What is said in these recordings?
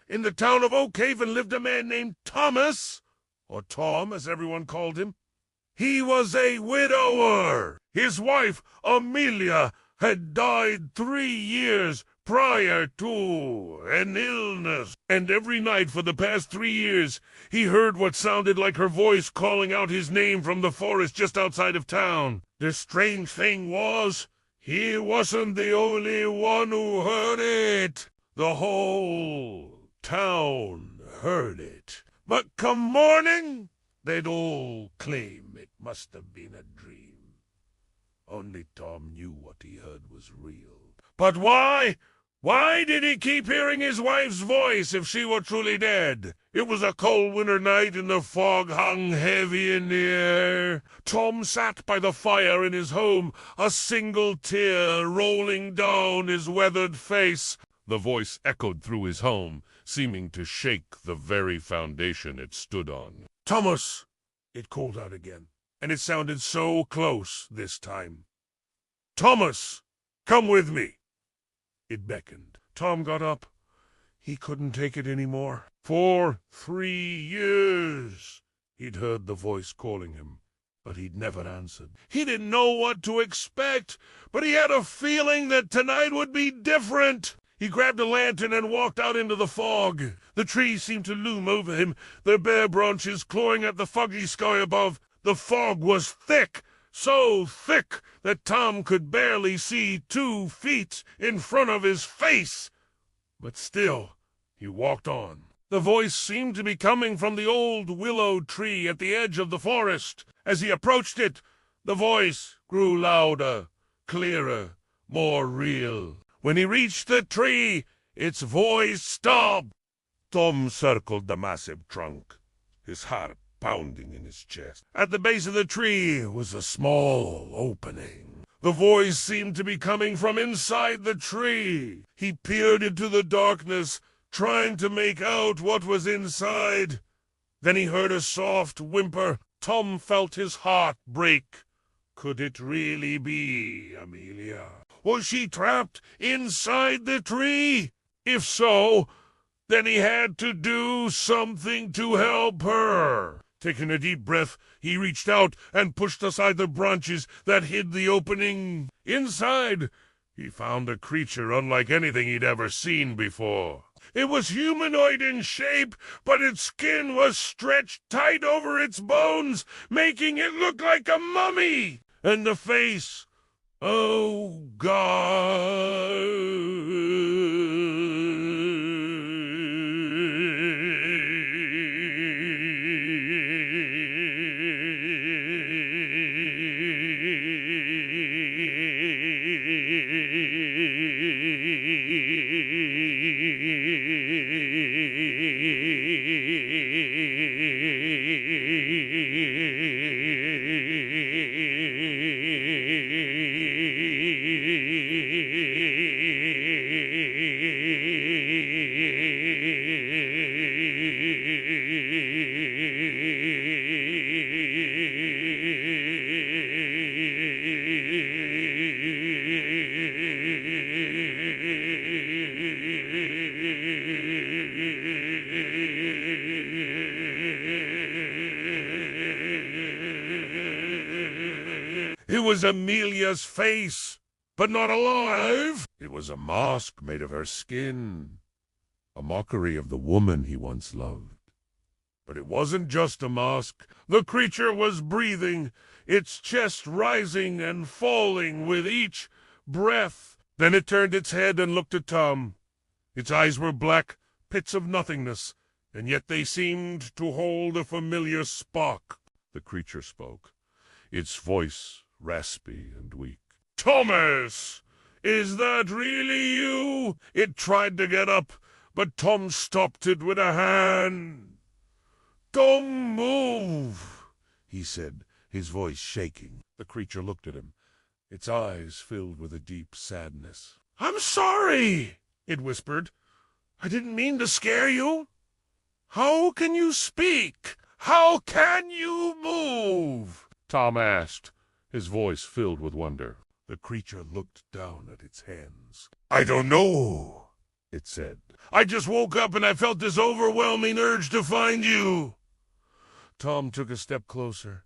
In the town of Oak Haven lived a man named Thomas, or Tom as everyone called him. He was a widower. His wife, Amelia, had died 3 years prior to an illness. And every night for the past 3 years, he heard what sounded like her voice calling out his name from the forest just outside of town. The strange thing was, he wasn't the only one who heard it. The whole town heard it. But come morning, they'd all claim it must have been a dream. Only Tom knew what he heard was real. But why? Why did he keep hearing his wife's voice if she were truly dead? It was a cold winter night and the fog hung heavy in the air. Tom sat by the fire in his home, a single tear rolling down his weathered face. The voice echoed through his home, seeming to shake the very foundation it stood on. "Thomas!" it called out again, and it sounded so close this time. "Thomas, come with me!" It beckoned. Tom got up. He couldn't take it any more. For 3 years he'd heard the voice calling him, but he'd never answered. He didn't know what to expect, but he had a feeling that tonight would be different. He grabbed a lantern and walked out into the fog. The trees seemed to loom over him, their bare branches clawing at the foggy sky above. The fog was thick, so thick that Tom could barely see 2 feet in front of his face. But still, he walked on. The voice seemed to be coming from the old willow tree at the edge of the forest. As he approached it, the voice grew louder, clearer, more real. When he reached the tree, its voice stopped. Tom circled the massive trunk, his heart pounding in his chest. At the base of the tree was a small opening. The voice seemed to be coming from inside the tree. He peered into the darkness, trying to make out what was inside. Then he heard a soft whimper. Tom felt his heart break. Could it really be Amelia? Was she trapped inside the tree? If so, then he had to do something to help her. Taking a deep breath, he reached out and pushed aside the branches that hid the opening. Inside, he found a creature unlike anything he'd ever seen before. It was humanoid in shape, but its skin was stretched tight over its bones, making it look like a mummy. And the face, oh God! It was Amelia's face, but not alive. It was a mask made of her skin, a mockery of the woman he once loved. But it wasn't just a mask. The creature was breathing, its chest rising and falling with each breath. Then it turned its head and looked at Tom. Its eyes were black pits of nothingness, and yet they seemed to hold a familiar spark. The creature spoke, its voice raspy and weak. "Thomas! Is that really you?" It tried to get up, but Tom stopped it with a hand. "Don't move," he said, his voice shaking. The creature looked at him, its eyes filled with a deep sadness. "I'm sorry," it whispered. "I didn't mean to scare you. How can you speak? How can you move?" Tom asked, his voice filled with wonder. The creature looked down at its hands. "I don't know," it said. "I just woke up and I felt this overwhelming urge to find you." Tom took a step closer.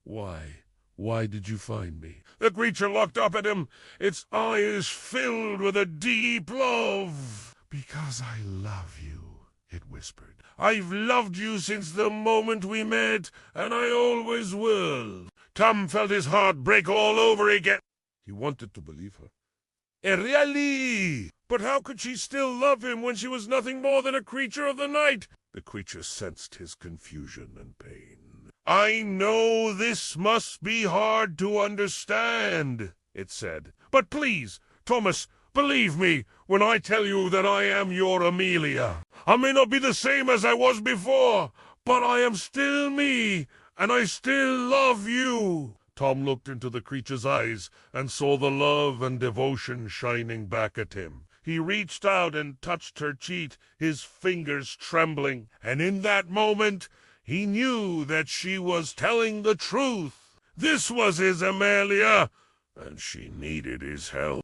"Why? Why did you find me?" The creature looked up at him, its eyes filled with a deep love. "Because I love you," it whispered. "I've loved you since the moment we met, and I always will." Tom felt his heart break all over again. He wanted to believe her. Really? But how could she still love him when she was nothing more than a creature of the night? The creature sensed his confusion and pain. "I know this must be hard to understand," it said. "But please, Thomas, believe me when I tell you that I am your Amelia. I may not be the same as I was before, but I am still me, and I still love you." Tom looked into the creature's eyes and saw the love and devotion shining back at him. He reached out and touched her cheek, his fingers trembling, and in that moment he knew that she was telling the truth. This was his Amelia, and she needed his help.